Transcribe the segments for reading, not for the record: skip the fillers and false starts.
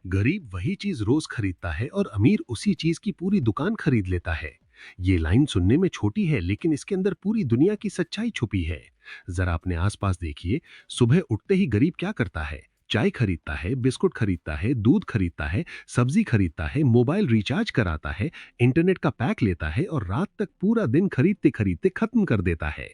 गरीब वही चीज रोज खरीदता है और अमीर उसी चीज की पूरी दुकान खरीद लेता है। ये लाइन सुनने में छोटी है, लेकिन इसके अंदर पूरी दुनिया की सच्चाई छुपी है। जरा अपने आसपास देखिए। सुबह उठते ही गरीब क्या करता है? चाय खरीदता है, बिस्कुट खरीदता है, दूध खरीदता है, सब्जी खरीदता है, मोबाइल रिचार्ज कराता है, इंटरनेट का पैक लेता है और रात तक पूरा दिन खरीदते खरीदते खत्म कर देता है।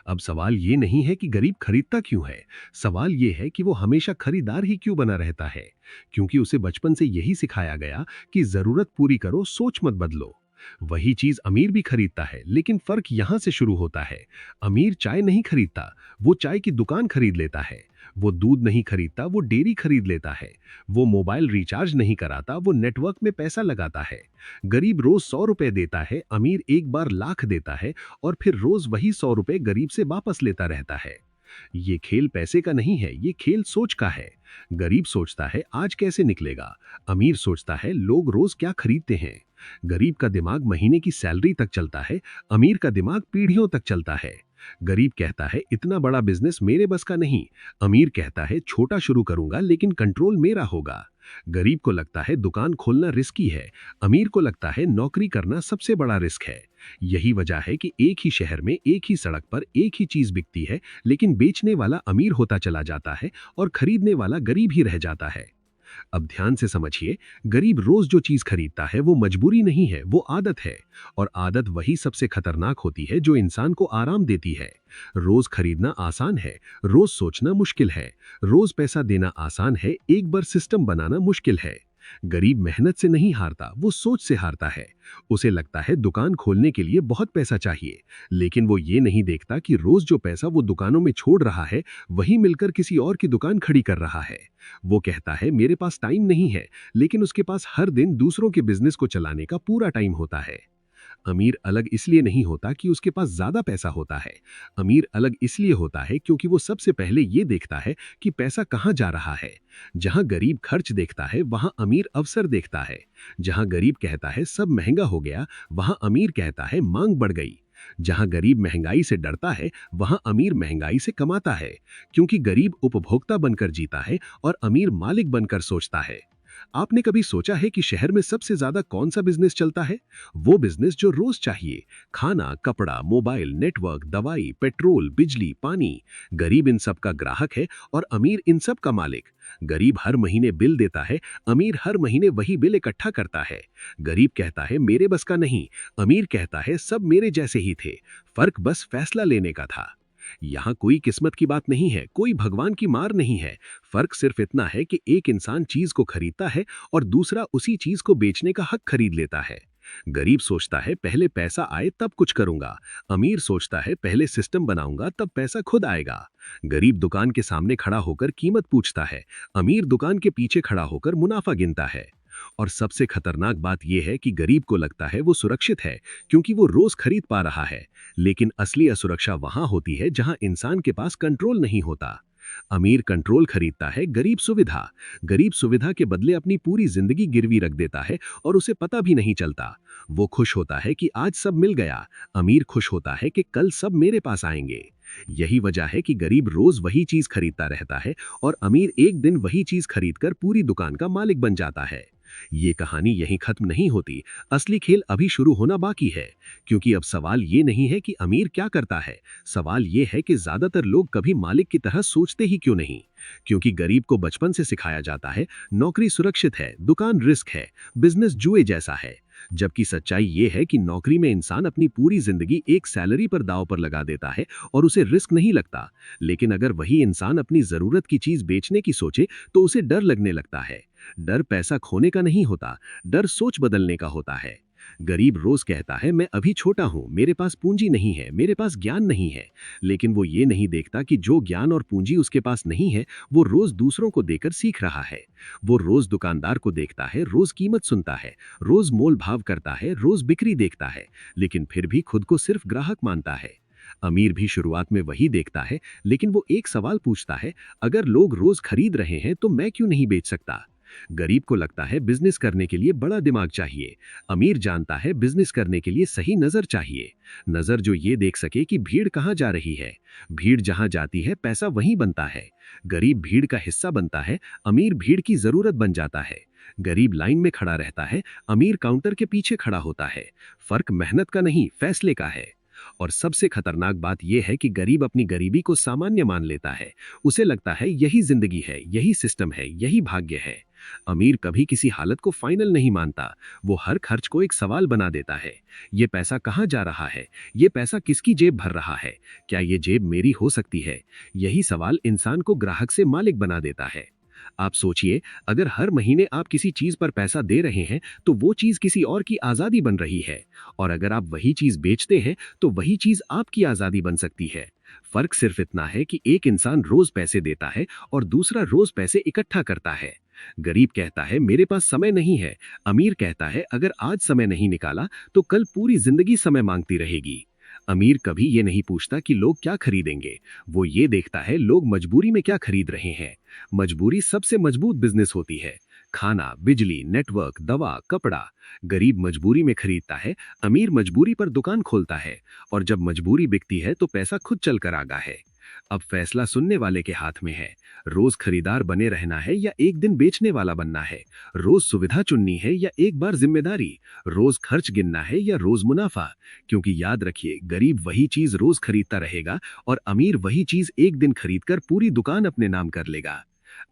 अब सवाल ये नहीं है कि गरीब खरीदता क्यों है। सवाल ये है कि वो हमेशा खरीदार ही क्यों बना रहता है। क्योंकि उसे बचपन से यही सिखाया गया कि जरूरत पूरी करो, सोच मत बदलो। वही चीज अमीर भी खरीदता है, लेकिन फर्क यहां से शुरू होता है। अमीर चाय नहीं खरीदता, वो चाय की दुकान खरीद लेता है। वो दूध नहीं खरीदता, वो डेयरी खरीद लेता है। वो मोबाइल रिचार्ज नहीं कराता, वो नेटवर्क में पैसा लगाता है। गरीब रोज 100 रुपए देता है, अमीर एक बार लाख देता है और फिर रोज वही 100 रुपए गरीब से वापस लेता रहता है। ये खेल पैसे का नहीं है, ये खेल सोच का है। गरीब सोचता है आज कैसे निकलेगा, अमीर सोचता है लोग रोज क्या खरीदते हैं। गरीब का दिमाग महीने की सैलरी तक चलता है, अमीर का दिमाग पीढ़ियों तक चलता है। गरीब कहता है इतना बड़ा बिजनेस मेरे बस का नहीं, अमीर कहता है छोटा शुरू करूंगा लेकिन कंट्रोल मेरा होगा। गरीब को लगता है दुकान खोलना रिस्की है, अमीर को लगता है नौकरी करना सबसे बड़ा रिस्क है। यही वजह है कि एक ही शहर में एक ही सड़क पर एक ही चीज बिकती है, लेकिन बेचने वाला अमीर होता चला जाता है और खरीदने वाला गरीब ही रह जाता है। अब ध्यान से समझिए, गरीब रोज जो चीज खरीदता है वो मजबूरी नहीं है, वो आदत है। और आदत वही सबसे खतरनाक होती है जो इंसान को आराम देती है। रोज खरीदना आसान है, रोज सोचना मुश्किल है। रोज पैसा देना आसान है, एक बार सिस्टम बनाना मुश्किल है। गरीब मेहनत से नहीं हारता, वो सोच से हारता है। उसे लगता है दुकान खोलने के लिए बहुत पैसा चाहिए, लेकिन वो ये नहीं देखता कि रोज जो पैसा वो दुकानों में छोड़ रहा है, वही मिलकर किसी और की दुकान खड़ी कर रहा है। वो कहता है मेरे पास टाइम नहीं है, लेकिन उसके पास हर दिन दूसरों के बिजनेस को चलाने का पूरा टाइम होता है। अमीर अलग इसलिए नहीं होता कि उसके पास ज्यादा पैसा होता है। अमीर अलग इसलिए होता है क्योंकि वो सबसे पहले ये देखता है कि पैसा कहाँ जा रहा है। जहां गरीब खर्च देखता है, वहां अमीर अवसर देखता है। जहां गरीब कहता है सब महंगा हो गया, वहां अमीर कहता है मांग बढ़ गई। जहां गरीब महंगाई से डरता है, वहां अमीर महंगाई से कमाता है। क्योंकि गरीब उपभोक्ता बनकर जीता है और अमीर मालिक बनकर सोचता है। आपने कभी सोचा है कि शहर में सबसे ज्यादा कौन सा बिजनेस चलता है? वो बिजनेस जो रोज चाहिए। खाना, कपड़ा, मोबाइल, नेटवर्क, दवाई, पेट्रोल, बिजली, पानी। गरीब इन सब का ग्राहक है और अमीर इन सब का मालिक। गरीब हर महीने बिल देता है, अमीर हर महीने वही बिल इकट्ठा करता है। गरीब कहता है मेरे बस का नहीं, अमीर कहता है सब मेरे जैसे ही थे, फर्क बस फैसला लेने का था। यहाँ कोई किस्मत की बात नहीं है, कोई भगवान की मार नहीं है। फर्क सिर्फ इतना है कि एक इंसान चीज को खरीदता है और दूसरा उसी चीज को बेचने का हक खरीद लेता है। गरीब सोचता है पहले पैसा आए तब कुछ करूंगा, अमीर सोचता है पहले सिस्टम बनाऊंगा तब पैसा खुद आएगा। गरीब दुकान के सामने खड़ा होकर कीमत पूछता है, अमीर दुकान के पीछे खड़ा होकर मुनाफा गिनता है। और सबसे खतरनाक बात यह है कि गरीब को लगता है वो सुरक्षित है क्योंकि वो रोज खरीद पा रहा है, लेकिन असली असुरक्षा वहां होती है जहां इंसान के पास कंट्रोल नहीं होता। अमीर कंट्रोल खरीदता है, गरीब सुविधा। गरीब सुविधा के बदले अपनी पूरी जिंदगी गिरवी रख देता है और उसे पता भी नहीं चलता। वो खुश होता है कि आज सब मिल गया, अमीर खुश होता है कि कल सब मेरे पास आएंगे। यही वजह है कि गरीब रोज वही चीज खरीदता रहता है और अमीर एक दिन वही चीज खरीदकर पूरी दुकान का मालिक बन जाता है। ये कहानी यहीं खत्म नहीं होती, असली खेल अभी शुरू होना बाकी है। क्योंकि अब सवाल ये नहीं है कि अमीर क्या करता है, सवाल ये है कि ज्यादातर लोग कभी मालिक की तरह सोचते ही क्यों नहीं। क्योंकि गरीब को बचपन से सिखाया जाता है नौकरी सुरक्षित है, दुकान रिस्क है, बिजनेस जुए जैसा है। जबकि सच्चाई ये है कि नौकरी में इंसान अपनी पूरी जिंदगी एक सैलरी पर दांव पर लगा देता है और उसे रिस्क नहीं लगता। लेकिन अगर वही इंसान अपनी जरूरत की चीज बेचने की सोचे तो उसे डर लगने लगता है। डर पैसा खोने का नहीं होता, डर सोच बदलने का होता है। गरीब रोज कहता है मैं अभी छोटा हूं, मेरे पास पूंजी नहीं है, मेरे पास ज्ञान नहीं है। लेकिन वो ये नहीं देखता कि जो ज्ञान और पूंजी उसके पास नहीं है, वो रोज दूसरों को देकर सीख रहा है। वो रोज दुकानदार को देखता है, रोज कीमत सुनता है, रोज मोल भाव करता है, रोज बिक्री देखता है, लेकिन फिर भी खुद को सिर्फ ग्राहक मानता है। अमीर भी शुरुआत में वही देखता है, लेकिन वो एक सवाल पूछता है, अगर लोग रोज खरीद रहे हैं तो मैं क्यों नहीं बेच सकता? गरीब को लगता है बिजनेस करने के लिए बड़ा दिमाग चाहिए। अमीर जानता है बिजनेस करने के लिए सही नजर चाहिए। नजर जो ये देख सके कि भीड़ कहाँ जा रही है। भीड़ जहां जाती है पैसा वहीं बनता है। गरीब भीड़ का हिस्सा बनता है, अमीर भीड़ की जरूरत बन जाता है। गरीब लाइन में खड़ा रहता है, अमीर काउंटर के पीछे खड़ा होता है। फर्क मेहनत का नहीं, फैसले का है। और सबसे खतरनाक बात यह है कि गरीब अपनी गरीबी को सामान्य मान लेता है। उसे लगता है यही जिंदगी है, यही सिस्टम है, यही भाग्य है। अमीर कभी किसी हालत को फाइनल नहीं मानता। वो हर खर्च को एक सवाल बना देता है। ये पैसा कहाँ जा रहा है? ये पैसा किसकी जेब भर रहा है? क्या ये जेब मेरी हो सकती है? यही सवाल इंसान को ग्राहक से मालिक बना देता है। आप सोचिए, अगर हर महीने आप किसी चीज पर पैसा दे रहे हैं तो वो चीज किसी और की आजादी बन रही है। और अगर आप वही चीज बेचते हैं तो वही चीज आपकी आजादी बन सकती है। फर्क सिर्फ इतना है कि एक इंसान रोज पैसे देता है और दूसरा रोज पैसे इकट्ठा करता है। गरीब कहता है मेरे पास समय नहीं है। अमीर कहता है अगर आज समय नहीं निकाला तो कल पूरी जिंदगी समय मांगती रहेगी। अमीर कभी ये नहीं पूछता कि लोग क्या खरीदेंगे। वो ये देखता है लोग मजबूरी में क्या खरीद रहे हैं। मजबूरी सबसे मजबूत बिजनेस होती है। खाना, बिजली, नेटवर्क, दवा, कपड़ा। गरीब मजबूरी में खरीदता है, अमीर मजबूरी पर दुकान खोलता है। और जब मजबूरी बिकती है तो पैसा खुद चलकर आगा है। अब फैसला सुनने वाले के हाथ में है। रोज खरीदार बने रहना है या एक दिन बेचने वाला बनना है। रोज सुविधा चुननी है या एक बार जिम्मेदारी। रोज खर्च गिनना है या रोज मुनाफा। क्योंकि याद रखिए, गरीब वही चीज रोज खरीदता रहेगा और अमीर वही चीज एक दिन खरीदकर पूरी दुकान अपने नाम कर लेगा।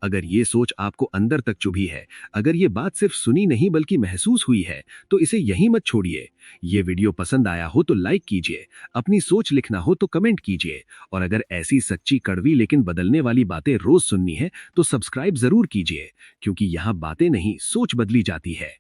अगर ये सोच आपको अंदर तक चुभी है, अगर ये बात सिर्फ सुनी नहीं बल्कि महसूस हुई है, तो इसे यहीं मत छोड़िए। ये वीडियो पसंद आया हो तो लाइक कीजिए, अपनी सोच लिखना हो तो कमेंट कीजिए, और अगर ऐसी सच्ची, कड़वी लेकिन बदलने वाली बातें रोज सुननी है तो सब्सक्राइब जरूर कीजिए, क्योंकि यहाँ बातें नहीं, सोच बदली जाती है।